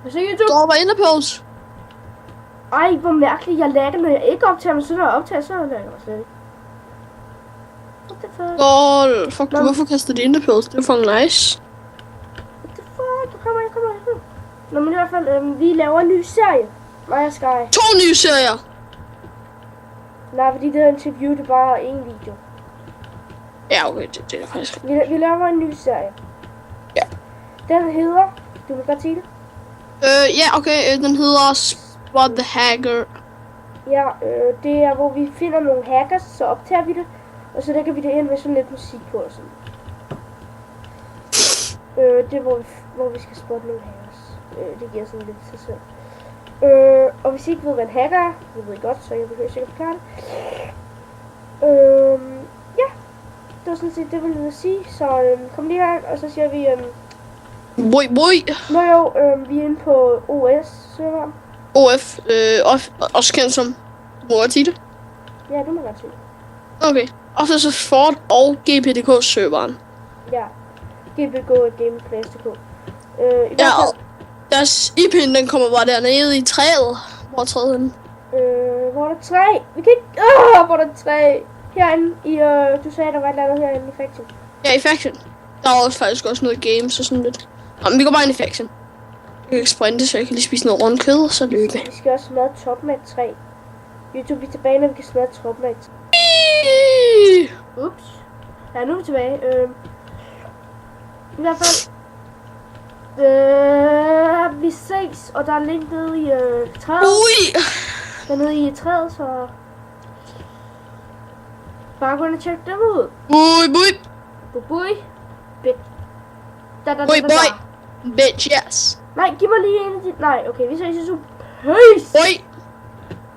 Hvad siger YouTube? Der var Interpose. Ej, hvor mærkeligt. Jeg lagger, når jeg ikke optager, men så når jeg optager, så lagger jeg mig slet ikke. What the fuck? Fuck, hvorfor kaster de Interpose? Det er fucking nice. What the fuck? Jeg kommer. Nå, men i hvert fald, vi laver en ny serie. Mig og Sky. 2 nye serier. Nej, fordi det her interview, det er bare en video. Ja, okay, det er faktisk. Vi laver en ny serie. Ja. Den hedder... Du vil godt sige det? Ja, okay, den hedder Spot the Hacker. Ja, det er, hvor vi finder nogle hackers, så optager vi det. Og så lægger vi det ind med sådan lidt musik på og sådan. Det er, hvor vi skal spotte nogle hackers. Det giver sådan lidt sig selv. Og hvis I ikke ved, hvad en hacker er, det ved I godt, så jeg behøver sikkert forklare det. Ja, det var sådan set det, ville jeg sige. Så kom lige her, og så siger vi... Boy. Nå jo, vi er inde på OS-serveren. OF, også kendt som Moratite. Ja, det må godt sige. Okay, og så Ford og GPDK-serveren. Ja, GPDK og Gameplays.dk. Ja, og deres IP'en, den kommer bare dernede i træet. Hvor er træet henne? Hvor er der træ? Vi kan ikke... hvor er der træ? Herinde i... du sagde, der var et eller andet herinde i Faction. Ja, i Faction. Der er også faktisk også noget games og sådan lidt. Nå, men vi går bare ind i Faction. Jeg kan ikke sprinte, så jeg kan lige spise noget rundt kød, og så løbe. Vi skal også smadre top med et træ. YouTube, vi er tilbage, når vi kan smadre top med et træ. Ups. Ja, nu er vi tilbage. I hvert fald... vi ses, og der er en link nede i træet. Ui! Der er nede i træet, så... Bare gå ind og tjekke dem ud. Bui. Bui. Boy. Bitch, yes. Nej, giv mig lige en af de... Nej, okay, vi ses i super. Peace! Oi.